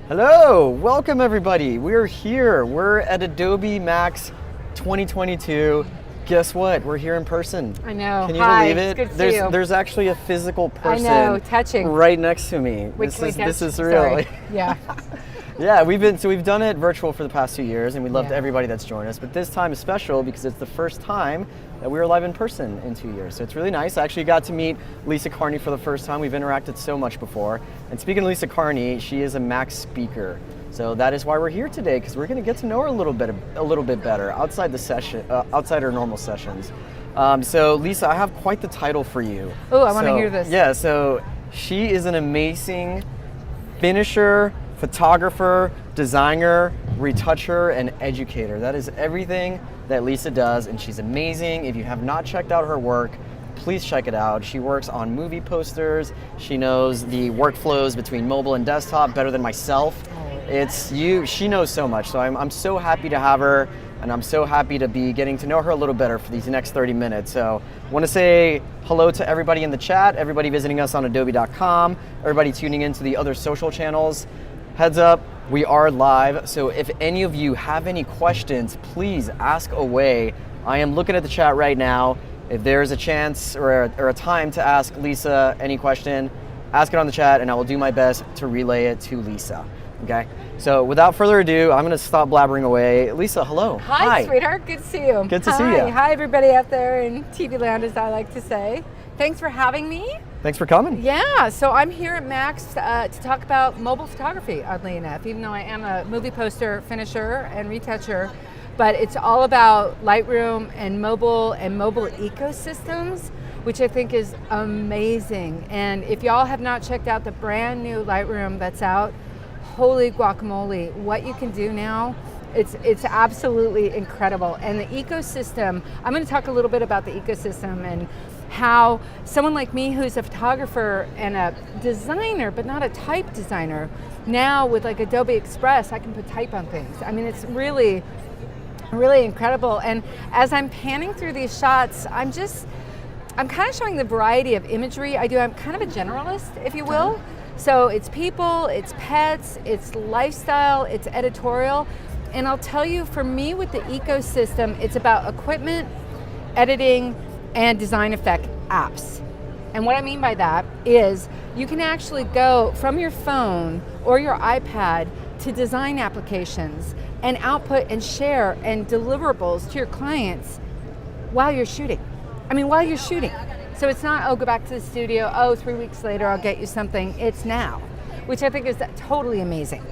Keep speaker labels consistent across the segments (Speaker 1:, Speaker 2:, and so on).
Speaker 1: Hello, welcome everybody. We're here. We're at Adobe Max 2022. Guess what? We're here in person.
Speaker 2: I know.
Speaker 1: Can you
Speaker 2: Hi,
Speaker 1: believe it?
Speaker 2: it's good to see you.
Speaker 1: There's actually a physical person.
Speaker 2: I know, touching.
Speaker 1: Right next to me.
Speaker 2: Wait,
Speaker 1: This is real.
Speaker 2: Sorry. Yeah.
Speaker 1: Yeah, we've done it virtual for the past 2 years, and we loved
Speaker 2: Yeah.
Speaker 1: everybody that's joined us. But this time is special because it's the first time that we were live in person in 2 years. So it's really nice. I actually got to meet Lisa Carney for the first time. We've interacted so much before. And speaking of Lisa Carney, she is a Max speaker. So that is why we're here today, because we're going to get to know her a little bit better outside the session, outside our normal sessions. So Lisa, I have quite the title for you.
Speaker 2: Oh, I want to hear this.
Speaker 1: Yeah. So she is an amazing finisher, photographer, designer, retoucher, and educator. That is everything that Lisa does, and she's amazing. If you have not checked out her work, please check it out. She works on movie posters. She knows the workflows between mobile and desktop better than myself. She knows so much. So I'm so happy to have her, and I'm so happy to be getting to know her a little better for these next 30 minutes. So I want to say hello to everybody in the chat, everybody visiting us on adobe.com, everybody tuning into the other social channels. Heads up, we are live, so if any of you have any questions, please ask away. I am looking at the chat right now. If there's a chance or a time to ask Lisa any question, ask it on the chat and I will do my best to relay it to Lisa. Okay, so without further ado, I'm gonna stop blabbering away. Lisa, hello.
Speaker 2: Hi, sweetheart, good to see you.
Speaker 1: Good to see you.
Speaker 2: Hi, everybody out there in TV land, as I like to say. Thanks for having me.
Speaker 1: Thanks for coming.
Speaker 2: Yeah, so I'm here at Max to talk about mobile photography, oddly enough, even though I am a movie poster finisher and retoucher, but it's all about Lightroom and mobile ecosystems, which I think is amazing. And if y'all have not checked out the brand new Lightroom that's out, holy guacamole, what you can do now, it's absolutely incredible. And the ecosystem, I'm going to talk a little bit about the ecosystem and how someone like me who's a photographer and a designer, but not a type designer, now with like Adobe Express, I can put type on things. I mean, it's really, really incredible. And as I'm panning through these shots, I'm kind of showing the variety of imagery I do. I'm kind of a generalist, if you will. So it's people, it's pets, it's lifestyle, it's editorial. And I'll tell you, for me with the ecosystem, it's about equipment, editing, and design effect apps. And what I mean by that is you can actually go from your phone or your iPad to design applications and output and share and deliverables to your clients while you're shooting. While you're shooting. So it's not, oh, go back to the studio, oh, 3 weeks later, I'll get you something. It's now, which I think is totally amazing.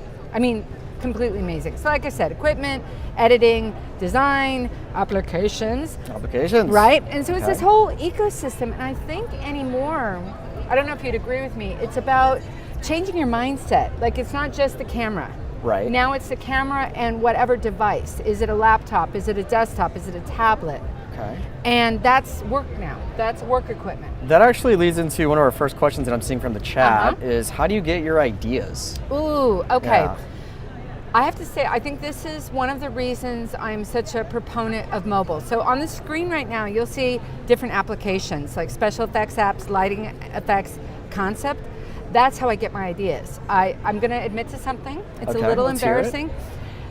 Speaker 2: Completely amazing. So like I said, equipment, editing, design, applications. Right? And so it's this whole ecosystem. And I think anymore, I don't know if you'd agree with me, it's about changing your mindset. Like, it's not just the camera.
Speaker 1: Right.
Speaker 2: Now it's the camera and whatever device. Is it a laptop? Is it a desktop? Is it a tablet?
Speaker 1: Okay.
Speaker 2: And that's work now. That's work equipment.
Speaker 1: That actually leads into one of our first questions that I'm seeing from the chat is, how do you get your ideas?
Speaker 2: Ooh, okay.
Speaker 1: Yeah.
Speaker 2: I have to say, I think this is one of the reasons I'm such a proponent of mobile. So on the screen right now, you'll see different applications like special effects apps, lighting effects, concept. That's how I get my ideas. I'm gonna admit to something. It's a little embarrassing.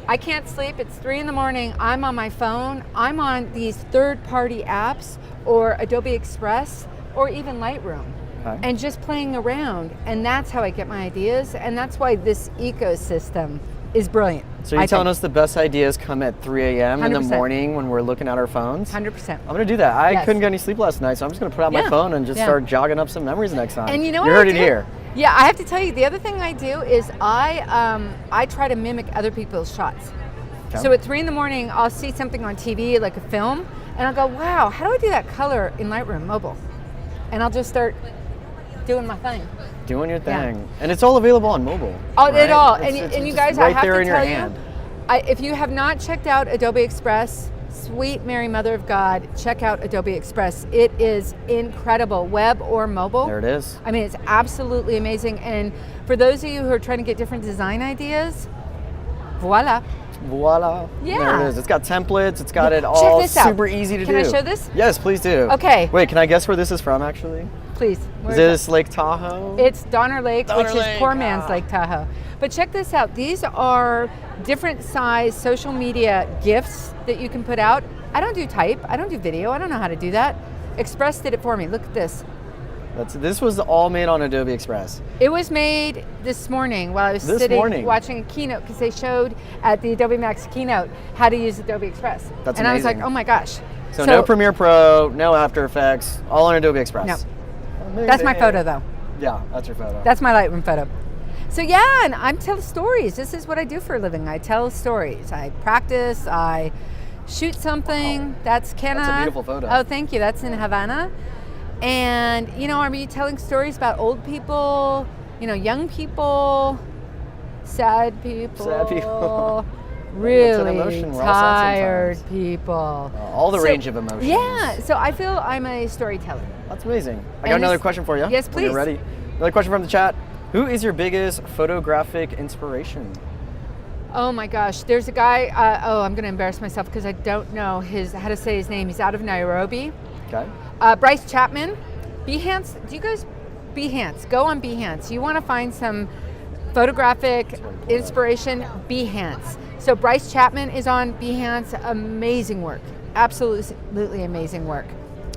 Speaker 2: I can't sleep, it's 3 in the morning, I'm on my phone, I'm on these third-party apps or Adobe Express or even Lightroom. And just playing around, and that's how I get my ideas, and that's why this ecosystem is brilliant.
Speaker 1: So you're telling us the best ideas come at 3 a.m. in the
Speaker 2: 100%.
Speaker 1: morning when we're looking at our phones?
Speaker 2: 100%.
Speaker 1: I'm going to do that. I couldn't get any sleep last night, so I'm just going to put out my phone and just start jogging up some memories next time.
Speaker 2: And you know
Speaker 1: what
Speaker 2: you
Speaker 1: heard it here.
Speaker 2: Yeah, I have to tell you, the other thing I do is I try to mimic other people's shots. Okay. So at 3 in the morning, I'll see something on TV, like a film, and I'll go, wow, how do I do that color in Lightroom mobile? And I'll just start doing my thing.
Speaker 1: Doing your
Speaker 2: Yeah.
Speaker 1: thing. And it's all available on mobile.
Speaker 2: Oh,
Speaker 1: right?
Speaker 2: it all.
Speaker 1: It's
Speaker 2: And you
Speaker 1: just
Speaker 2: guys,
Speaker 1: right
Speaker 2: I have
Speaker 1: there
Speaker 2: to
Speaker 1: in your
Speaker 2: tell
Speaker 1: hand.
Speaker 2: you, if you have not checked out Adobe Express, sweet Mary Mother of God, check out Adobe Express. It is incredible, web or mobile.
Speaker 1: There it is.
Speaker 2: I mean, it's absolutely amazing. And for those of you who are trying to get different design ideas, voila.
Speaker 1: Voila.
Speaker 2: Yeah.
Speaker 1: There it is. It's got templates. It's got it
Speaker 2: Check
Speaker 1: all
Speaker 2: this out.
Speaker 1: super easy to do.
Speaker 2: Can I show this?
Speaker 1: Yes, please do.
Speaker 2: Okay.
Speaker 1: Wait, can I guess where this is from actually?
Speaker 2: Please. Where
Speaker 1: Is
Speaker 2: is
Speaker 1: this Lake Tahoe?
Speaker 2: It's Donner Lake,
Speaker 1: Donner
Speaker 2: which
Speaker 1: Lake,
Speaker 2: is poor man's Lake Tahoe. But check this out. These are different size social media GIFs that you can put out. I don't do type. I don't do video. I don't know how to do that. Express did it for me. Look at this.
Speaker 1: This was all made on Adobe Express.
Speaker 2: It was made this morning while I was sitting watching a keynote because they showed at the Adobe Max keynote how to use Adobe Express.
Speaker 1: That's
Speaker 2: and I was
Speaker 1: amazing.
Speaker 2: like, oh my gosh.
Speaker 1: So no Premiere Pro, no After Effects, all on Adobe Express.
Speaker 2: No.
Speaker 1: Amazing.
Speaker 2: That's my photo though.
Speaker 1: Yeah, that's your photo.
Speaker 2: That's my Lightroom photo. So yeah, and I tell stories. This is what I do for a living. I tell stories. I practice. I shoot something.
Speaker 1: Wow.
Speaker 2: That's Kenna.
Speaker 1: That's a beautiful photo.
Speaker 2: Oh, thank you. That's in Havana. And are you telling stories about old people, young people, sad people, really
Speaker 1: emotion. We're all sad
Speaker 2: tired
Speaker 1: sometimes.
Speaker 2: people.
Speaker 1: All the range of emotions.
Speaker 2: Yeah. So I feel I'm a storyteller.
Speaker 1: That's amazing. I got
Speaker 2: And
Speaker 1: another
Speaker 2: this-
Speaker 1: question for you.
Speaker 2: Yes,
Speaker 1: when
Speaker 2: please.
Speaker 1: you're ready. Another question from the chat. Who is your biggest photographic inspiration?
Speaker 2: Oh my gosh, there's a guy, I'm gonna embarrass myself because I don't know how to say his name. He's out of Nairobi.
Speaker 1: Okay.
Speaker 2: Bryce Chapman, Behance, Behance, go on Behance. You wanna find some photographic inspiration, Behance. So Bryce Chapman is on Behance, amazing work, absolutely amazing work.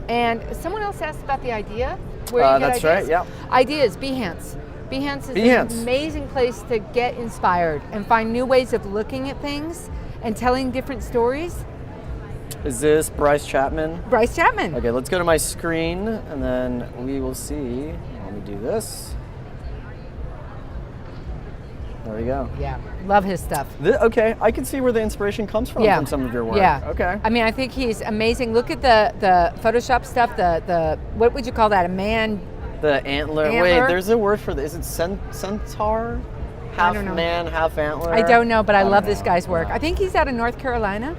Speaker 2: And someone else asked about the idea. Where you get
Speaker 1: that's
Speaker 2: ideas.
Speaker 1: right, yeah.
Speaker 2: Ideas, Behance. Behance is
Speaker 1: Behance.
Speaker 2: an amazing place to get inspired and find new ways of looking at things and telling different stories.
Speaker 1: Is this Bryce Chapman?
Speaker 2: Bryce Chapman.
Speaker 1: Okay, let's go to my screen and then we will see. Let me do this. There we go.
Speaker 2: Yeah, love his stuff.
Speaker 1: Okay, I can see where the inspiration comes from some of your work.
Speaker 2: Yeah.
Speaker 1: Okay.
Speaker 2: I mean, I think he's amazing. Look at the Photoshop stuff, the what would you call that? A man?
Speaker 1: The antler. Wait, there's a word for this. Is it centaur? Half
Speaker 2: don't know.
Speaker 1: man, half antler?
Speaker 2: I don't know, but I love
Speaker 1: don't
Speaker 2: this
Speaker 1: know.
Speaker 2: guy's work.
Speaker 1: Yeah.
Speaker 2: I think he's out of North Carolina.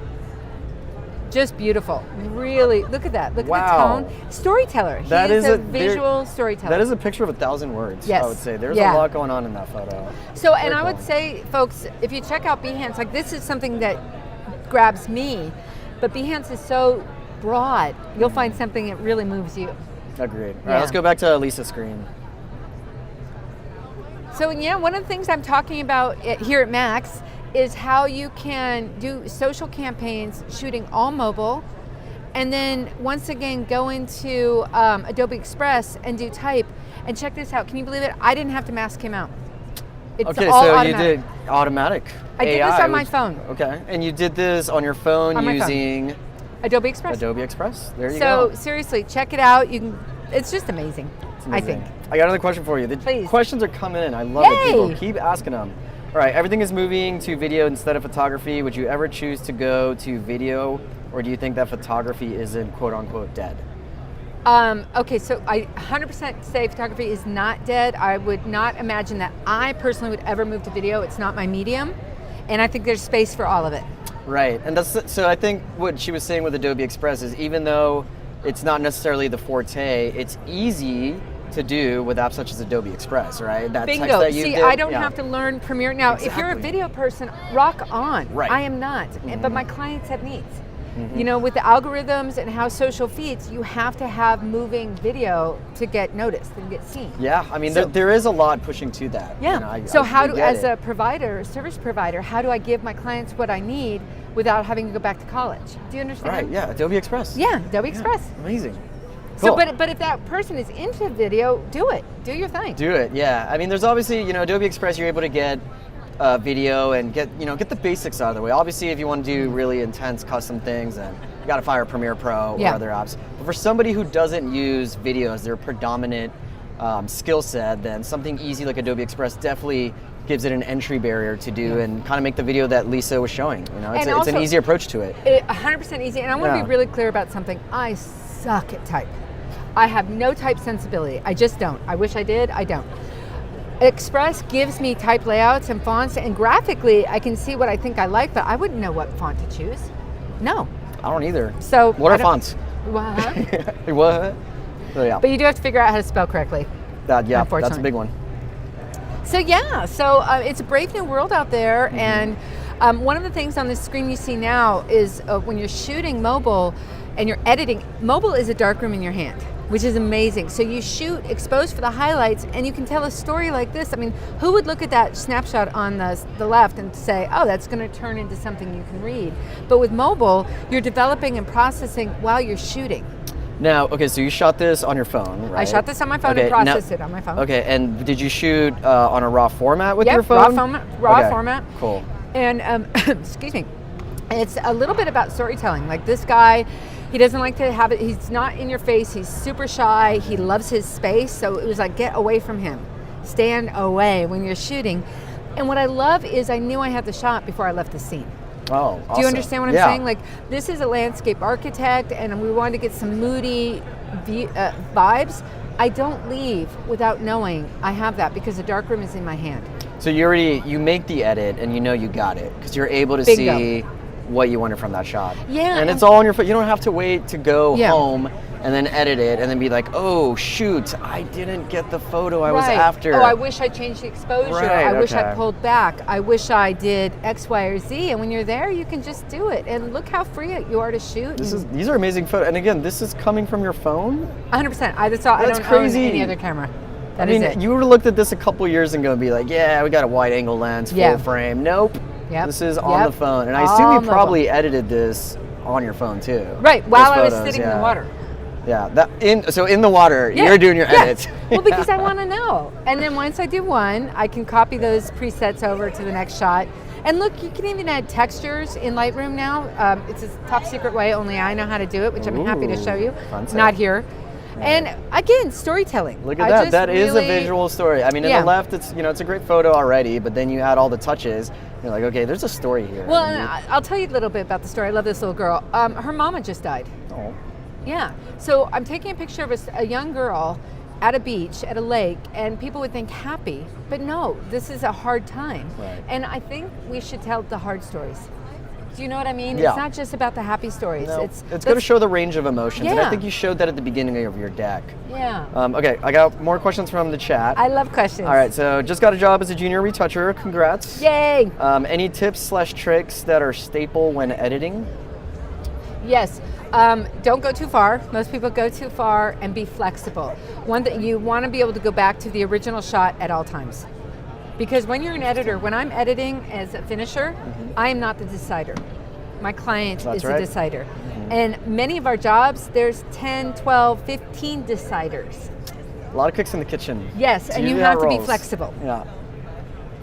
Speaker 2: Just beautiful. Really, look at that. Look
Speaker 1: Wow.
Speaker 2: at the tone. Storyteller. He is a visual storyteller.
Speaker 1: That is a picture of 1,000 words,
Speaker 2: Yes.
Speaker 1: I would say. There's
Speaker 2: Yeah.
Speaker 1: a lot going on in that photo.
Speaker 2: So, and
Speaker 1: Very
Speaker 2: I would
Speaker 1: cool.
Speaker 2: say, folks, if you check out Behance, like this is something that grabs me, but Behance is so broad, you'll find something that really moves you.
Speaker 1: Agreed. All
Speaker 2: Yeah.
Speaker 1: right, let's go back to Lisa's screen.
Speaker 2: So yeah, one of the things I'm talking about here at Max is how you can do social campaigns shooting all mobile, and then once again go into Adobe Express and do type. And check this out, can you believe it? I didn't have to mask him out. It's
Speaker 1: Okay,
Speaker 2: all
Speaker 1: so
Speaker 2: automatic.
Speaker 1: you did automatic.
Speaker 2: I did this
Speaker 1: AI,
Speaker 2: on my phone.
Speaker 1: Okay, and you did this on your phone
Speaker 2: On my phone.
Speaker 1: using
Speaker 2: Adobe Express.
Speaker 1: Adobe Express. There you
Speaker 2: So
Speaker 1: go.
Speaker 2: seriously, check it out. You can. It's just amazing.
Speaker 1: It's
Speaker 2: I
Speaker 1: amazing.
Speaker 2: think.
Speaker 1: I got another question for you. The
Speaker 2: Please.
Speaker 1: questions are coming in. I love it.
Speaker 2: Yay!
Speaker 1: People keep asking them. All right, everything is moving to video instead of photography. Would you ever choose to go to video, or do you think that photography isn't quote unquote dead?
Speaker 2: Okay, so I 100% say photography is not dead. I would not imagine that I personally would ever move to video. It's not my medium, and I think there's space for all of it.
Speaker 1: Right, and that's so. I think what she was saying with Adobe Express is even though it's not necessarily the forte, it's easy to do with apps such as Adobe Express, right? That text
Speaker 2: Bingo.
Speaker 1: that you
Speaker 2: See,
Speaker 1: did,
Speaker 2: I don't
Speaker 1: yeah.
Speaker 2: have to learn Premiere. Now, if you're a
Speaker 1: Exactly.
Speaker 2: video person, rock on.
Speaker 1: Right.
Speaker 2: I am not, but my clients have needs. You know, with the algorithms and how social feeds, you have to have moving video to get noticed and get seen.
Speaker 1: Yeah, I mean,
Speaker 2: So-
Speaker 1: there is a lot pushing to that.
Speaker 2: Yeah.
Speaker 1: You know,
Speaker 2: So how
Speaker 1: we
Speaker 2: do,
Speaker 1: get
Speaker 2: as
Speaker 1: it.
Speaker 2: a provider, service provider, how do I give my clients what I need without having to go back to college? Do you understand?
Speaker 1: Right, yeah, Adobe Express.
Speaker 2: Yeah, Adobe Express.
Speaker 1: Amazing.
Speaker 2: So,
Speaker 1: Cool.
Speaker 2: but if that person is into video, do it. Do your thing.
Speaker 1: Do it, yeah. I mean, there's obviously, Adobe Express, you're able to get video and get the basics out of the way. Obviously, if you want to do really intense custom things, then you got to fire Premiere Pro
Speaker 2: Yeah.
Speaker 1: or other apps. But for somebody who doesn't use video as their predominant skill set, then something easy like Adobe Express definitely gives it an entry barrier to do and kind of make the video that Lisa was showing. It's,
Speaker 2: And
Speaker 1: it's an
Speaker 2: also-
Speaker 1: easy approach to it.
Speaker 2: 100% easy. And I want to
Speaker 1: Yeah.
Speaker 2: be really clear about something. I suck at type. I have no type sensibility. I just don't. I wish I did. I don't. Express gives me type layouts and fonts, and graphically I can see what I think I like, but I wouldn't know what font to choose. No.
Speaker 1: I don't either.
Speaker 2: So
Speaker 1: what are fonts?
Speaker 2: What?
Speaker 1: What? So, yeah.
Speaker 2: But you do have to figure out how to spell correctly.
Speaker 1: Yeah, that's a big one.
Speaker 2: So yeah, it's a brave new world out there, and one of the things on the screen you see now is when you're shooting mobile and you're editing, mobile is a darkroom in your hand, which is amazing. So you shoot exposed for the highlights, and you can tell a story like this. I mean, who would look at that snapshot on the left and say, oh, that's going to turn into something you can read? But with mobile, you're developing and processing while you're shooting.
Speaker 1: Now, okay, so you shot this on your phone, right?
Speaker 2: I shot this on my phone and processed it on my phone.
Speaker 1: Okay, and did you shoot on a RAW format with your phone?
Speaker 2: Raw format.
Speaker 1: Cool.
Speaker 2: And excuse me, it's a little bit about storytelling. Like this guy, he doesn't like to have it. He's not in your face. He's super shy. He loves his space. So it was like, get away from him. Stand away when you're shooting. And what I love is I knew I had the shot before I left the scene.
Speaker 1: Oh, awesome.
Speaker 2: Do you understand what I'm saying? Like, this is a landscape architect, and we wanted to get some moody vibes. I don't leave without knowing I have that, because the darkroom is in my hand.
Speaker 1: So you make the edit and you know you got it because you're able to see what you wanted from that shot.
Speaker 2: Yeah.
Speaker 1: And it's all on your phone. You don't have to wait to go home and then edit it and then be like, oh shoot, I didn't get the photo I was after.
Speaker 2: Oh, I wish I changed the exposure. I wish I pulled back. I wish I did X, Y, or Z. And when you're there, you can just do it. And look how free you are to shoot.
Speaker 1: These are amazing photos. And again, this is coming from your phone?
Speaker 2: 100%. I don't
Speaker 1: crazy.
Speaker 2: own any other camera.
Speaker 1: I mean, you would have looked at this a couple years ago and be like, yeah, we got a wide angle lens, full frame. Nope.
Speaker 2: Yep.
Speaker 1: This is on the phone. And I assume you probably edited this on your phone too.
Speaker 2: Right, while I was sitting in the water.
Speaker 1: Yeah, so in the water, you're doing your edits.
Speaker 2: Well, because I want to know. And then once I do one, I can copy those presets over to the next shot. And look, you can even add textures in Lightroom now. It's a top secret way, only I know how to do it, which I'm happy to show you. Not here. And again, storytelling.
Speaker 1: Look at that. That is a visual story. I mean, in the left, it's it's a great photo already, but then you add all the touches. You're like, okay, there's a story here.
Speaker 2: Well, I'll tell you a little bit about the story. I love this little girl. Her mama just died.
Speaker 1: Oh.
Speaker 2: Yeah. So I'm taking a picture of a young girl at a beach, at a lake, and people would think happy, but no, this is a hard time.
Speaker 1: Right.
Speaker 2: And I think we should tell the hard stories. Do you know what I mean?
Speaker 1: Yeah.
Speaker 2: It's not just about the happy stories.
Speaker 1: No, it's going to show the range of emotions, and I think you showed that at the beginning of your deck.
Speaker 2: Yeah.
Speaker 1: Okay, I got more questions from the chat.
Speaker 2: I love questions.
Speaker 1: All right, so just got a job as a junior retoucher. Congrats.
Speaker 2: Yay.
Speaker 1: Any tips/tricks that are staple when editing?
Speaker 2: Yes. Don't go too far. Most people go too far, and be flexible. One that you want to be able to go back to the original shot at all times. Because when you're an editor, when I'm editing as a finisher, I am not the decider. My client is the decider. And many of our jobs, there's 10, 12, 15 deciders.
Speaker 1: A lot of cooks in the kitchen.
Speaker 2: Yes, and you have to be flexible.
Speaker 1: Yeah.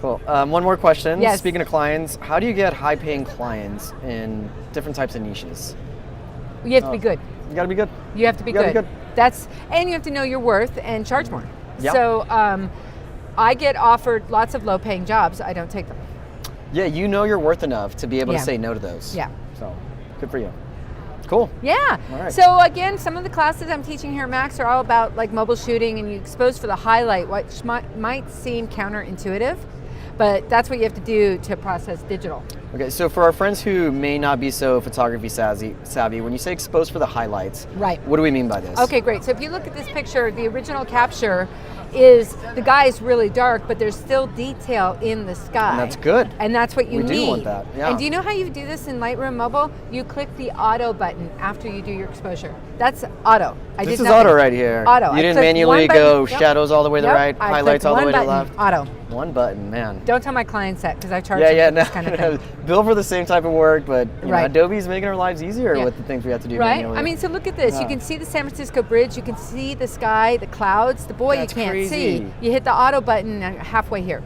Speaker 1: Cool. One more question.
Speaker 2: Yes.
Speaker 1: Speaking of clients, how do you get high-paying clients in different types of niches?
Speaker 2: You have to be good.
Speaker 1: You got to be good.
Speaker 2: You have to be good. And you have to know your worth and charge more.
Speaker 1: Yeah.
Speaker 2: So I get offered lots of low-paying jobs. I don't take them.
Speaker 1: Yeah, you know you're worth enough to be able to say no to those.
Speaker 2: Yeah.
Speaker 1: So, good for you. Cool.
Speaker 2: Yeah.
Speaker 1: All right.
Speaker 2: So again, some of the classes I'm teaching here at Max are all about like mobile shooting, and you expose for the highlight, which might seem counterintuitive, but that's what you have to do to process digital.
Speaker 1: Okay, so for our friends who may not be so photography savvy, when you say expose for the highlights, what do we mean by this?
Speaker 2: Okay, great. So if you look at this picture, the original capture is the guy is really dark, but there's still detail in the sky.
Speaker 1: And that's good.
Speaker 2: And that's what you need.
Speaker 1: We do want that, yeah.
Speaker 2: And do you know how you do this in Lightroom Mobile? You click the auto button after you do your exposure. That's auto.
Speaker 1: This is auto right here.
Speaker 2: Auto.
Speaker 1: You didn't manually go shadows all the way to the right, highlights all the way to the left.
Speaker 2: Auto.
Speaker 1: One button, man.
Speaker 2: Don't tell my clients that, because I charge them for this kind of thing.
Speaker 1: Bill for the same type of work, but you know, Adobe's making our lives easier with the things we have to do manually.
Speaker 2: I mean, so look at this. You can see the San Francisco Bridge. You can see the sky, the clouds. The boy you can't see. You hit the auto button halfway here.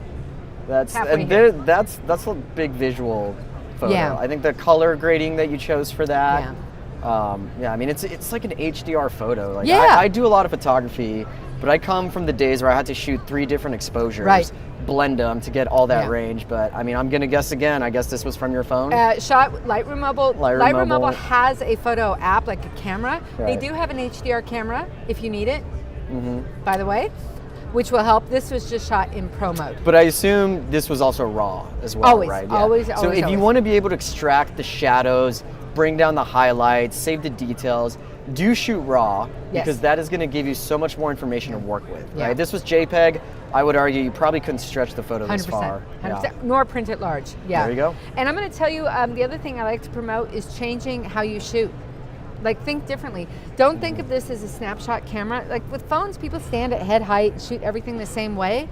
Speaker 1: That's a big visual photo.
Speaker 2: Yeah.
Speaker 1: I think the color grading that you chose for that. I mean, it's like an HDR photo. Like I do a lot of photography, But I come from the days where I had to shoot 3 different exposures,
Speaker 2: Right.
Speaker 1: blend them to get all that
Speaker 2: Yeah.
Speaker 1: range. But I mean, I'm gonna guess again. I guess this was from your phone.
Speaker 2: Shot Lightroom Mobile.
Speaker 1: Lightroom Mobile.
Speaker 2: has a photo app, like a camera. They
Speaker 1: Right.
Speaker 2: do have an HDR camera if you need it, by the way, which will help. This was just shot in pro mode.
Speaker 1: But I assume this was also raw as well,
Speaker 2: Always,
Speaker 1: right?
Speaker 2: always,
Speaker 1: So
Speaker 2: always,
Speaker 1: if you
Speaker 2: always.
Speaker 1: want to be able to extract the shadows, bring down the highlights, save the details, do shoot raw,
Speaker 2: Yes.
Speaker 1: because that is going to give you so much more information to work with.
Speaker 2: Yeah.
Speaker 1: Right? This was JPEG. I would argue you probably couldn't stretch the photo this
Speaker 2: 100%,
Speaker 1: far.
Speaker 2: 100%, nor print it large. Yeah.
Speaker 1: There you go.
Speaker 2: And I'm going to tell you, the other thing I like to promote is changing how you shoot. Like, think differently. Don't think of this as a snapshot camera. Like with phones, people stand at head height, shoot everything the same way.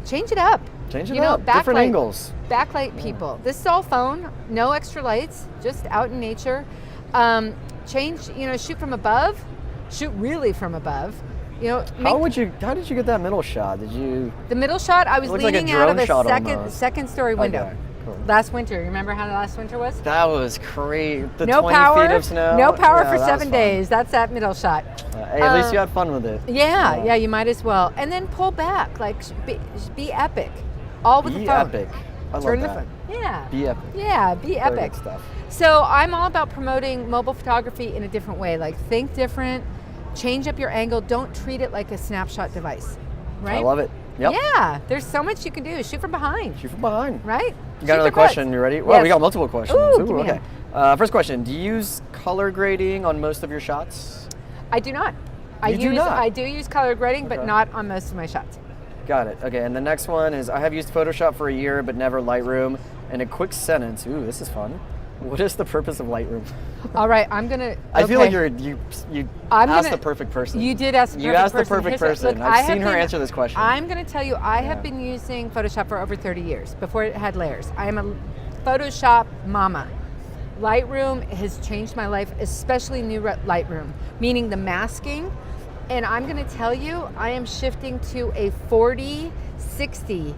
Speaker 2: Change it up.
Speaker 1: Change it
Speaker 2: You know,
Speaker 1: up. Different
Speaker 2: backlight-
Speaker 1: angles.
Speaker 2: Backlight people. This is all phone, no extra lights, just out in nature. Change, shoot from above, shoot really from above.
Speaker 1: How did you get that middle shot? Did you?
Speaker 2: The middle shot, I was
Speaker 1: It looked like a
Speaker 2: leaning out of
Speaker 1: drone
Speaker 2: a
Speaker 1: shot almost.
Speaker 2: second story window.
Speaker 1: Okay, cool.
Speaker 2: Last winter, you remember how the last winter was?
Speaker 1: That was crazy. The
Speaker 2: No
Speaker 1: 20
Speaker 2: power,
Speaker 1: feet of snow.
Speaker 2: no power
Speaker 1: Yeah,
Speaker 2: for
Speaker 1: that was
Speaker 2: 7
Speaker 1: fun.
Speaker 2: days. That's that middle shot.
Speaker 1: Hey, at least you had fun with it.
Speaker 2: Yeah, you might as well. And then pull back, like be epic. All with
Speaker 1: Be
Speaker 2: the phone.
Speaker 1: epic. I love
Speaker 2: Turn
Speaker 1: that.
Speaker 2: the phone. Yeah.
Speaker 1: Be epic.
Speaker 2: Yeah, be
Speaker 1: Very
Speaker 2: epic.
Speaker 1: good stuff.
Speaker 2: So I'm all about promoting mobile photography in a different way. Like, think different, change up your angle. Don't treat it like a snapshot device, right?
Speaker 1: I love it. Yep.
Speaker 2: Yeah, there's so much you can do. Shoot from behind,
Speaker 1: Shoot from behind.
Speaker 2: right?
Speaker 1: You got another question. You ready? Well,
Speaker 2: Yes.
Speaker 1: we got multiple questions.
Speaker 2: Ooh, give me
Speaker 1: okay. First question. Do you use color grading on most of your shots?
Speaker 2: I do not.
Speaker 1: You do not?
Speaker 2: I do use color grading, but
Speaker 1: Okay.
Speaker 2: not on most of my shots.
Speaker 1: Got it. Okay, and the next one is I have used Photoshop for a year, but never Lightroom. And a quick sentence. Ooh, this is fun. What is the purpose of Lightroom?
Speaker 2: All right, I'm gonna.
Speaker 1: I feel like
Speaker 2: okay.
Speaker 1: you
Speaker 2: I'm
Speaker 1: asked
Speaker 2: gonna-
Speaker 1: the perfect person.
Speaker 2: You did ask the
Speaker 1: You
Speaker 2: perfect
Speaker 1: asked the
Speaker 2: person.
Speaker 1: perfect
Speaker 2: Here's what-
Speaker 1: person.
Speaker 2: look, I
Speaker 1: I've
Speaker 2: have
Speaker 1: seen her
Speaker 2: been-
Speaker 1: answer this question.
Speaker 2: I'm going to tell you, I have
Speaker 1: Yeah.
Speaker 2: been using Photoshop for over 30 years, before it had layers. I am a Photoshop mama. Lightroom has changed my life, especially new Lightroom, meaning the masking. And I'm going to tell you, I am shifting to a 40-60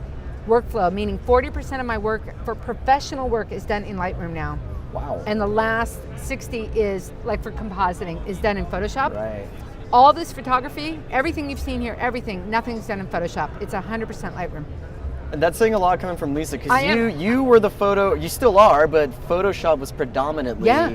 Speaker 2: workflow, meaning 40% of my work for professional work is done in Lightroom now.
Speaker 1: Wow.
Speaker 2: And the last 60 is, like for compositing, is done in Photoshop.
Speaker 1: Right.
Speaker 2: All this photography, everything you've seen here, everything, nothing's done in Photoshop. It's 100% Lightroom.
Speaker 1: And that's saying a lot coming from Lisa,
Speaker 2: I
Speaker 1: because
Speaker 2: am.
Speaker 1: you were the you still are, but Photoshop was predominantly
Speaker 2: Yeah.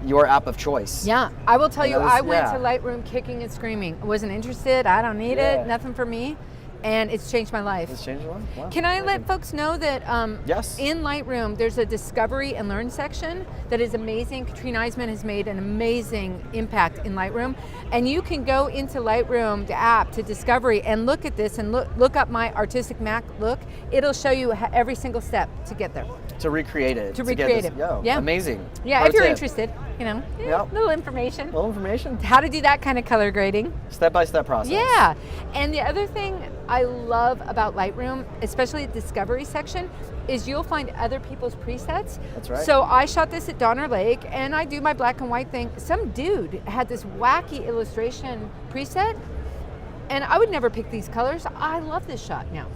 Speaker 1: your app of choice.
Speaker 2: Yeah, I will tell you,
Speaker 1: that was-
Speaker 2: I went
Speaker 1: yeah.
Speaker 2: to Lightroom kicking and screaming. I wasn't interested, I don't need
Speaker 1: Yeah.
Speaker 2: it, nothing for me. And it's changed my life.
Speaker 1: It's changed your life? Wow.
Speaker 2: Can I let
Speaker 1: Amazing.
Speaker 2: folks know that
Speaker 1: Yes.
Speaker 2: in Lightroom, there's a discovery and learn section that is amazing. Katrina Eisman has made an amazing impact in Lightroom. And you can go into Lightroom, the app, to discovery and look at this and look up my Artistic Mac look. It'll show you every single step to get there.
Speaker 1: To recreate it.
Speaker 2: To
Speaker 1: get
Speaker 2: recreate
Speaker 1: this-
Speaker 2: it.
Speaker 1: Yo,
Speaker 2: Yeah.
Speaker 1: Amazing.
Speaker 2: Yeah,
Speaker 1: Pro
Speaker 2: if you're
Speaker 1: tip.
Speaker 2: interested,
Speaker 1: Yep.
Speaker 2: little information.
Speaker 1: Little information.
Speaker 2: How to do that kind of color grading.
Speaker 1: Step-by-step process.
Speaker 2: Yeah, and the other thing I love about Lightroom, especially the discovery section, is you'll find other people's presets.
Speaker 1: That's right.
Speaker 2: So I shot this at Donner Lake, and I do my black and white thing. Some dude had this wacky illustration preset, and I would never pick these colors. I love this shot now.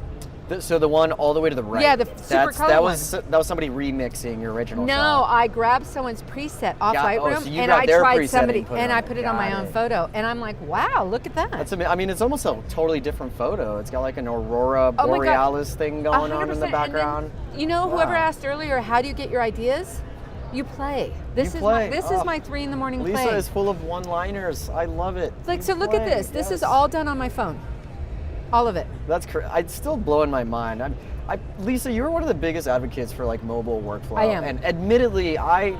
Speaker 1: So the one all the way to the right.
Speaker 2: Yeah, the super color
Speaker 1: that was somebody remixing your original
Speaker 2: No,
Speaker 1: shot.
Speaker 2: I grabbed someone's preset off
Speaker 1: Got- oh,
Speaker 2: Lightroom,
Speaker 1: so you
Speaker 2: and
Speaker 1: got
Speaker 2: I
Speaker 1: their
Speaker 2: tried
Speaker 1: preset
Speaker 2: somebody,
Speaker 1: and put it
Speaker 2: and
Speaker 1: on
Speaker 2: I
Speaker 1: it.
Speaker 2: put it on my
Speaker 1: Got
Speaker 2: own
Speaker 1: it.
Speaker 2: photo, and I'm like, wow, look at that.
Speaker 1: That's I mean, it's almost a totally different photo. It's got like an aurora
Speaker 2: Oh my God.
Speaker 1: borealis thing going on in the
Speaker 2: 100%.
Speaker 1: background.
Speaker 2: And then, whoever
Speaker 1: Wow.
Speaker 2: asked earlier, how do you get your ideas? You play. This
Speaker 1: You play.
Speaker 2: is
Speaker 1: Oh.
Speaker 2: my 3 a.m.
Speaker 1: Lisa
Speaker 2: play.
Speaker 1: is full of one-liners. I love it.
Speaker 2: Like,
Speaker 1: You
Speaker 2: so look at
Speaker 1: play.
Speaker 2: this. This is
Speaker 1: Yes.
Speaker 2: all done on my phone. All of it.
Speaker 1: That's it's still blowing my mind. Lisa, you're one of the biggest advocates for like mobile workflow.
Speaker 2: I am.
Speaker 1: And admittedly, I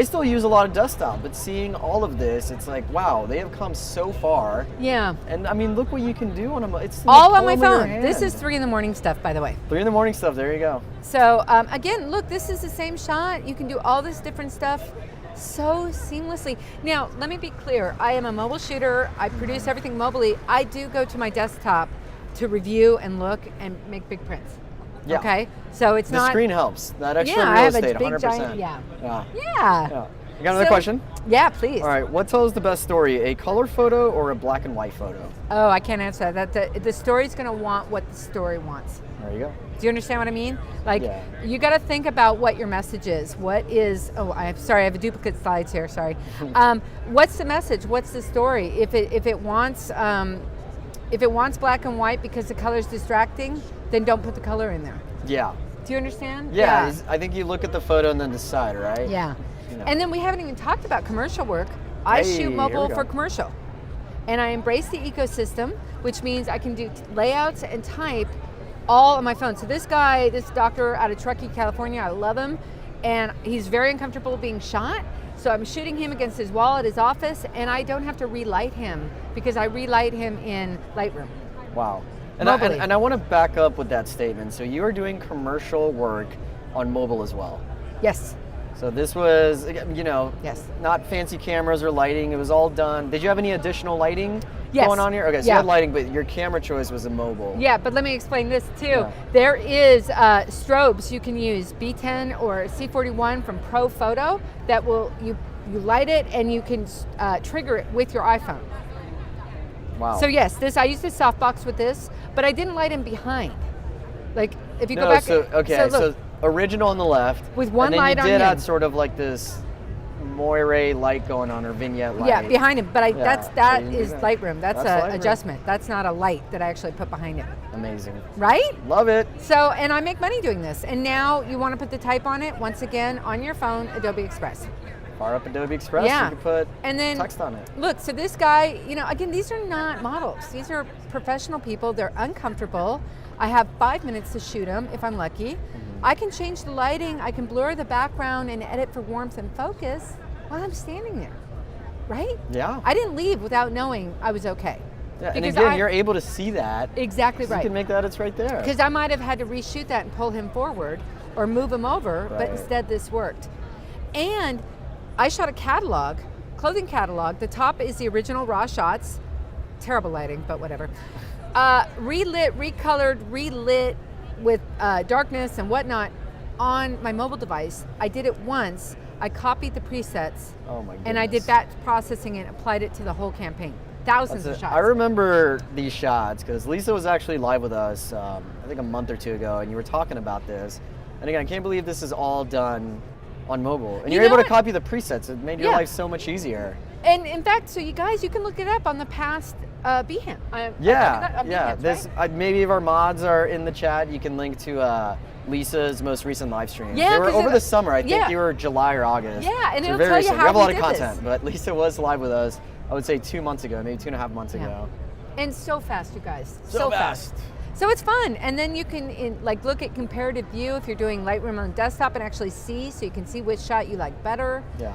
Speaker 1: still use a lot of desktop, but seeing all of this, it's like, wow, they have come so far.
Speaker 2: Yeah.
Speaker 1: And I mean, look what you can do on it's in the
Speaker 2: All on my
Speaker 1: palm of your
Speaker 2: phone. This
Speaker 1: hand.
Speaker 2: is 3 a.m. stuff, by the way.
Speaker 1: 3 a.m. stuff. There you go.
Speaker 2: So again, look, this is the same shot. You can do all this different stuff so seamlessly. Now, let me be clear. I am a mobile shooter. I produce everything mobily. I do go to my desktop to review and look and make big prints.
Speaker 1: Yeah.
Speaker 2: Okay? So it's
Speaker 1: The
Speaker 2: not...
Speaker 1: screen helps. That extra
Speaker 2: Yeah, I
Speaker 1: real
Speaker 2: have a
Speaker 1: estate,
Speaker 2: big
Speaker 1: 100%.
Speaker 2: giant- yeah.
Speaker 1: Yeah.
Speaker 2: Yeah.
Speaker 1: Yeah. You got another
Speaker 2: So-
Speaker 1: question?
Speaker 2: Yeah, please.
Speaker 1: All right. What tells the best story? A color photo or a black and white photo?
Speaker 2: Oh, I can't answer that. The story's going to want what the story wants.
Speaker 1: There you go.
Speaker 2: Do you understand what I mean? Like,
Speaker 1: Yeah.
Speaker 2: you got to think about what your message is. What is? Oh, I'm sorry. I have a duplicate slides here. Sorry. What's the message? What's the story? If it wants If it wants black and white because the color's distracting, then don't put the color in there.
Speaker 1: Yeah.
Speaker 2: Do you understand?
Speaker 1: Yeah. I think you look at the photo and then decide, right?
Speaker 2: Yeah.
Speaker 1: You know.
Speaker 2: And then we haven't even talked about commercial work. I
Speaker 1: Hey,
Speaker 2: shoot
Speaker 1: here
Speaker 2: mobile
Speaker 1: we go.
Speaker 2: for commercial. And I embrace the ecosystem, which means I can do layouts and type all on my phone. So this guy, this doctor out of Truckee, California, I love him. And he's very uncomfortable being shot. So I'm shooting him against his wall at his office, and I don't have to relight him because I relight him in Lightroom.
Speaker 1: Wow. And
Speaker 2: Mobilely.
Speaker 1: I want to back up with that statement. So you are doing commercial work on mobile as well.
Speaker 2: Yes.
Speaker 1: So this was, you know,
Speaker 2: Yes.
Speaker 1: not fancy cameras or lighting. It was all done. Did you have any additional lighting
Speaker 2: Yes.
Speaker 1: going on here? Okay, so you had lighting, but your camera choice was a mobile.
Speaker 2: Yeah, but let me explain this too.
Speaker 1: Yeah.
Speaker 2: There is strobes you can use, B10 or C41 from Pro Photo, that will, you light it and you can trigger it with your iPhone.
Speaker 1: Wow.
Speaker 2: So yes, I used a softbox with this, but I didn't light him behind. Like if you go
Speaker 1: No,
Speaker 2: back,
Speaker 1: so, okay,
Speaker 2: so
Speaker 1: so
Speaker 2: look,
Speaker 1: original on the left.
Speaker 2: With one
Speaker 1: and then
Speaker 2: light
Speaker 1: you
Speaker 2: on
Speaker 1: did
Speaker 2: him.
Speaker 1: add sort of like this moire light going on, or vignette light.
Speaker 2: yeah, behind him. But
Speaker 1: Yeah,
Speaker 2: that
Speaker 1: so you can do
Speaker 2: is
Speaker 1: that.
Speaker 2: Lightroom. That's
Speaker 1: That's
Speaker 2: a
Speaker 1: Lightroom.
Speaker 2: adjustment. That's not a light that I actually put behind him.
Speaker 1: Amazing.
Speaker 2: Right?
Speaker 1: Love it.
Speaker 2: So, and I make money doing this. And now you want to put the type on it, once again, on your phone, Adobe Express.
Speaker 1: Fire up Adobe Express,
Speaker 2: Yeah.
Speaker 1: you can put
Speaker 2: And then
Speaker 1: text on it.
Speaker 2: look, so this guy, you know, again, these are not models. These are professional people. They're uncomfortable. I have 5 minutes to shoot them if I'm lucky. I can change the lighting. I can blur the background and edit for warmth and focus while I'm standing there, right?
Speaker 1: Yeah.
Speaker 2: I didn't leave without knowing I was okay.
Speaker 1: Yeah, and
Speaker 2: Because
Speaker 1: again, you're able to see that.
Speaker 2: Exactly
Speaker 1: So
Speaker 2: right.
Speaker 1: You can make that, it's right there.
Speaker 2: Because I might have had to reshoot that and pull him forward or move him over, but
Speaker 1: Right.
Speaker 2: instead this worked. And I shot a catalog, clothing catalog. The top is the original raw shots. Terrible lighting, but whatever. Relit, recolored, relit with darkness and whatnot on my mobile device. I did it once. I copied the presets.
Speaker 1: Oh my goodness.
Speaker 2: And I did batch processing and applied it to the whole campaign. Thousands of shots.
Speaker 1: I remember these shots because Lisa was actually live with us, I think a month or two ago, and you were talking about this. And again, I can't believe this is all done on mobile. And
Speaker 2: You
Speaker 1: you're
Speaker 2: know
Speaker 1: able to
Speaker 2: what?
Speaker 1: copy the presets. It made your
Speaker 2: Yeah.
Speaker 1: life so much easier.
Speaker 2: And in fact, so you guys, you can look it up on the past Behance.
Speaker 1: Yeah. This maybe if our mods are in the chat, you can link to Lisa's most recent live stream.
Speaker 2: Yeah,
Speaker 1: they were
Speaker 2: 'cause
Speaker 1: over
Speaker 2: it-
Speaker 1: the summer. I think
Speaker 2: yeah.
Speaker 1: you were July or August.
Speaker 2: Yeah, and
Speaker 1: so
Speaker 2: it'll
Speaker 1: very
Speaker 2: tell you
Speaker 1: recent.
Speaker 2: how
Speaker 1: we have a
Speaker 2: we
Speaker 1: lot of
Speaker 2: did
Speaker 1: content,
Speaker 2: this.
Speaker 1: but Lisa was live with us. I would say 2 months ago, maybe 2.5 months ago.
Speaker 2: And so fast, you guys.
Speaker 1: So fast.
Speaker 2: So it's fun, and then you can like look at comparative view if you're doing Lightroom on desktop and actually see, so you can see which shot you like better.
Speaker 1: Yeah.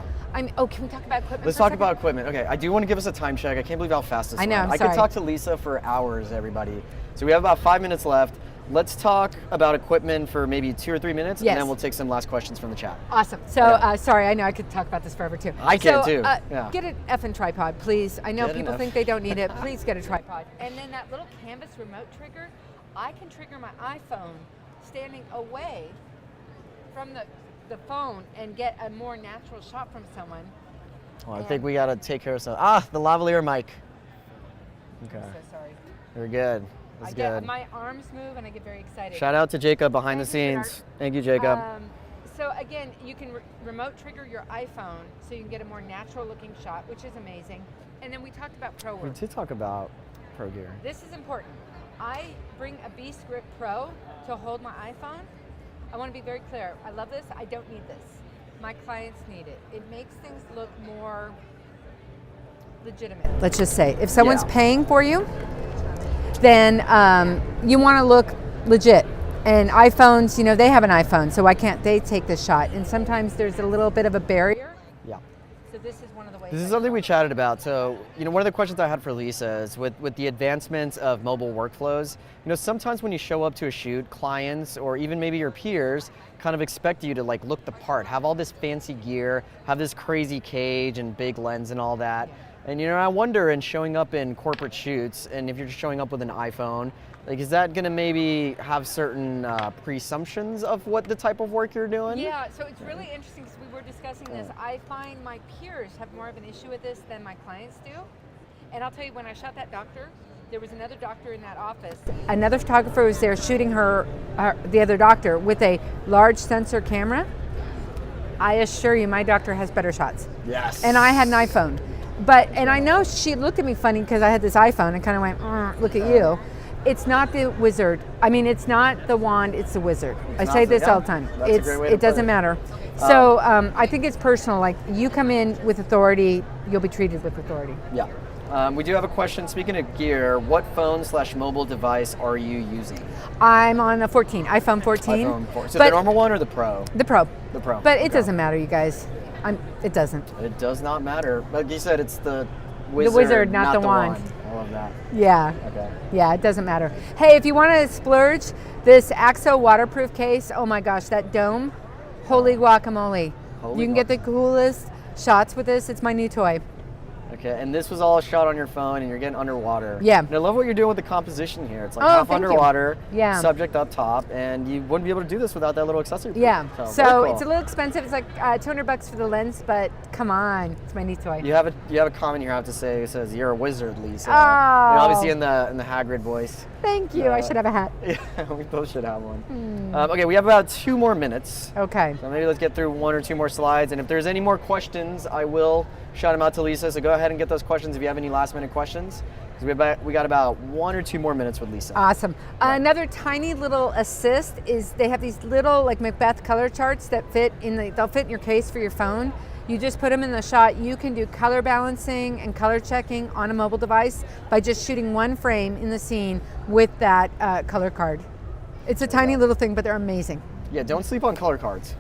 Speaker 2: Oh, can we talk about equipment?
Speaker 1: Let's
Speaker 2: for a
Speaker 1: talk
Speaker 2: second?
Speaker 1: about equipment. Okay, I do want to give us a time check. I can't believe how fast this
Speaker 2: I know,
Speaker 1: went.
Speaker 2: I'm
Speaker 1: I
Speaker 2: sorry.
Speaker 1: could talk to Lisa for hours, everybody. So we have about 5 minutes left. Let's talk about equipment for maybe 2 or 3 minutes,
Speaker 2: Yes.
Speaker 1: and then we'll take some last questions from the chat.
Speaker 2: Awesome. So
Speaker 1: Yeah.
Speaker 2: sorry, I know I could talk about this forever too.
Speaker 1: I can
Speaker 2: so,
Speaker 1: too, yeah.
Speaker 2: Get an effing tripod, please. I know
Speaker 1: Get an
Speaker 2: people
Speaker 1: F.
Speaker 2: think they don't need it. Please get a tripod. And then that little canvas remote trigger, I can trigger my iPhone standing away from the phone and get a more natural shot from someone.
Speaker 1: Well, I think we got to take care of some. The lavalier mic. Okay.
Speaker 2: I'm so sorry.
Speaker 1: We're good. That's good.
Speaker 2: My arms move and I get very excited.
Speaker 1: Shout out to Jacob behind the
Speaker 2: Thank you,
Speaker 1: scenes.
Speaker 2: sweetheart.
Speaker 1: Thank you, Jacob.
Speaker 2: So again, you can remote trigger your iPhone so you can get a more natural looking shot, which is amazing. And then we talked about pro
Speaker 1: We
Speaker 2: work.
Speaker 1: did talk about pro gear.
Speaker 2: This is important. I bring a B-Script Pro to hold my iPhone. I want to be very clear. I love this. I don't need this. My clients need it. It makes things look more legitimate. Let's just say, if someone's
Speaker 1: Yeah.
Speaker 2: paying for you, then you want to look legit. And iPhones, you know, they have an iPhone, so why can't they take this shot? And sometimes there's a little bit of a barrier.
Speaker 1: Yeah.
Speaker 2: So this is one of the ways.
Speaker 1: This is
Speaker 2: I
Speaker 1: something
Speaker 2: do
Speaker 1: we
Speaker 2: it.
Speaker 1: chatted about. So, one of the questions I had for Lisa is with the advancements of mobile workflows, sometimes when you show up to a shoot, clients or even maybe your peers kind of expect you to like look the part, have all this fancy gear, have this crazy cage and big lens and all that. And I wonder in showing up in corporate shoots, and if you're just showing up with an iPhone, like is that gonna maybe have certain presumptions of what the type of work you're doing?
Speaker 2: Yeah, so it's really interesting because we were discussing this. I find my peers have more of an issue with this than my clients do. And I'll tell you, when I shot that doctor, there was another doctor in that office. Another photographer was there shooting the other doctor with a large sensor camera. I assure you, my doctor has better shots.
Speaker 1: Yes.
Speaker 2: And I had an iPhone. But, and I know she looked at me funny because I had this iPhone and kind of went, look at you. It's not the wizard. I mean, it's not the wand, it's the wizard. I say this all the time.
Speaker 1: That's a great way to
Speaker 2: it doesn't
Speaker 1: put it.
Speaker 2: matter. So I think it's personal. Like, you come in with authority, you'll be treated with authority.
Speaker 1: Yeah. We do have a question. Speaking of gear, what phone/mobile device are you using?
Speaker 2: I'm on a 14, iPhone 14.
Speaker 1: iPhone 4. So the normal one or the Pro?
Speaker 2: The Pro.
Speaker 1: The Pro.
Speaker 2: But it doesn't matter, you guys. It doesn't.
Speaker 1: It does not matter. Like you said, it's the wizard,
Speaker 2: the wizard, not the wand.
Speaker 1: I love that.
Speaker 2: Yeah.
Speaker 1: Okay.
Speaker 2: Yeah, it doesn't matter. Hey, if you want to splurge, this AXO waterproof case, oh my gosh, that dome, holy guacamole. You can get the coolest shots with this. It's my new toy.
Speaker 1: Okay, and this was all shot on your phone and you're getting underwater.
Speaker 2: Yeah.
Speaker 1: And I love what you're doing with the composition here. It's like half underwater, subject up top, and you wouldn't be able to do this without that little accessory.
Speaker 2: Yeah, so
Speaker 1: cool.
Speaker 2: it's a little expensive. It's like $200 for the lens, but come on, it's my new toy.
Speaker 1: You have a comment here I have to say. It says, "You're a wizard, Lisa."
Speaker 2: Oh.
Speaker 1: Obviously in the Hagrid voice.
Speaker 2: Thank you, I should have a hat.
Speaker 1: Yeah, we both should have one. Okay, we have about 2 more minutes.
Speaker 2: Okay.
Speaker 1: So maybe let's get through 1 or 2 more slides, and if there's any more questions, I will shout them out to Lisa. So go ahead and get those questions if you have any last-minute questions. Because we got about 1 or 2 more minutes with Lisa.
Speaker 2: Awesome. Another tiny little assist is they have these little like Macbeth color charts that they'll fit in your case for your phone. You just put them in the shot. You can do color balancing and color checking on a mobile device by just shooting one frame in the scene with that color card. It's a tiny little thing, but they're amazing.
Speaker 1: Yeah, don't sleep on color cards.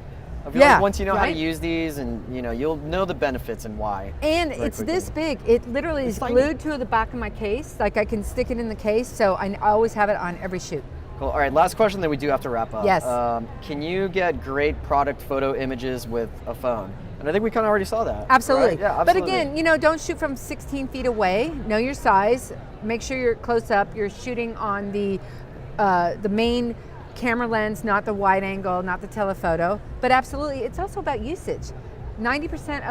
Speaker 1: I feel like once you know how to use these, and you'll know the benefits and why.
Speaker 2: And it's this big. It literally is glued to the back of my case. Like, I can stick it in the case, so I always have it on every shoot.
Speaker 1: Cool. All right, last question, then we do have to wrap up.
Speaker 2: Yes.
Speaker 1: Can you get great product photo images with a phone? And I think we kind of already saw that.
Speaker 2: Absolutely.
Speaker 1: Right? Yeah, absolutely.
Speaker 2: But again, don't shoot from 16 feet away. Know your size. Make sure you're close up. You're shooting on the main camera lens, not the wide angle, not the telephoto. But absolutely, it's also about usage. 80%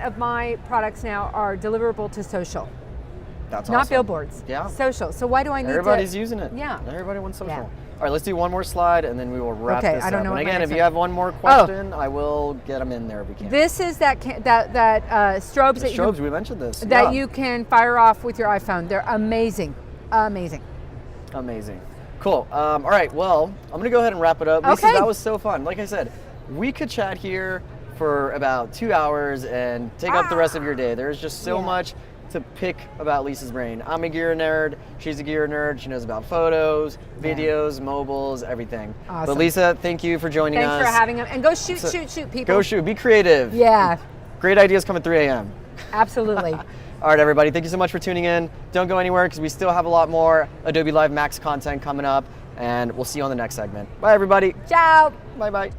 Speaker 2: of my products now are deliverable to social.
Speaker 1: That's
Speaker 2: not
Speaker 1: awesome.
Speaker 2: Billboards.
Speaker 1: Yeah.
Speaker 2: Social. So why do I need
Speaker 1: Everybody's using it.
Speaker 2: Yeah.
Speaker 1: Everybody wants social.
Speaker 2: Yeah.
Speaker 1: All right, let's do one more slide and then we will wrap this up.
Speaker 2: I don't know.
Speaker 1: And
Speaker 2: what
Speaker 1: again,
Speaker 2: my
Speaker 1: if
Speaker 2: next
Speaker 1: you have one more question, I will get them in there if we can.
Speaker 2: This is that strobes
Speaker 1: The strobes, we mentioned this.
Speaker 2: that you can fire off with your iPhone. They're amazing. Amazing.
Speaker 1: Amazing. Cool. All right, well, I'm going to go ahead and wrap it up. Lisa, that was so fun. Like I said, we could chat here for about 2 hours and take up the rest of your day. There's just so much to pick about Lisa's brain. I'm a gear nerd. She's a gear nerd. She knows about photos, videos, mobiles, everything.
Speaker 2: Awesome.
Speaker 1: But Lisa, thank you for joining us.
Speaker 2: Thanks for having them. And go shoot, people.
Speaker 1: Go shoot. Be creative.
Speaker 2: Yeah.
Speaker 1: Great ideas come at 3 a.m.
Speaker 2: Absolutely.
Speaker 1: All right, everybody. Thank you so much for tuning in. Don't go anywhere because we still have a lot more Adobe Live Max content coming up. And we'll see you on the next segment. Bye, everybody.
Speaker 2: Ciao.
Speaker 1: Bye-bye.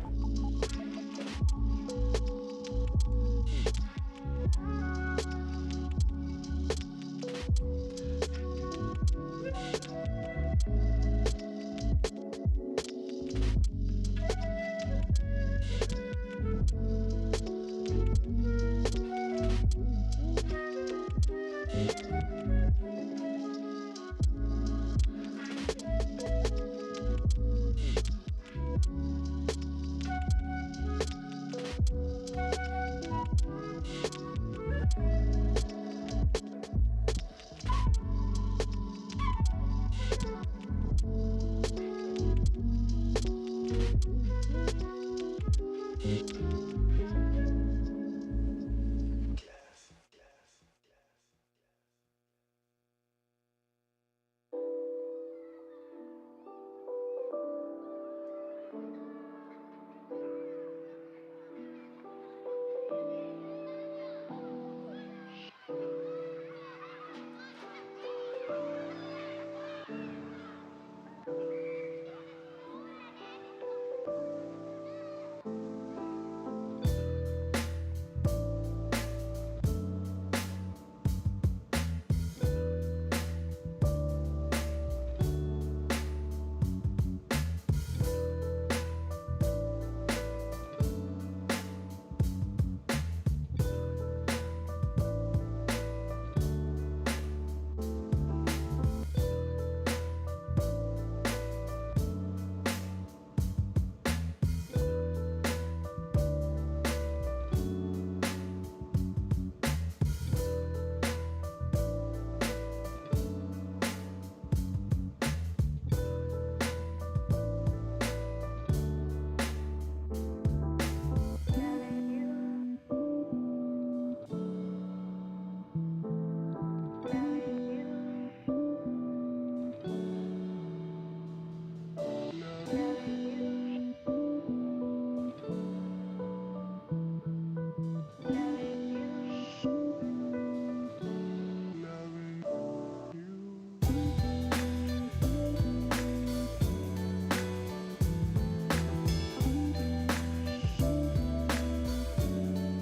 Speaker 1: Thank you.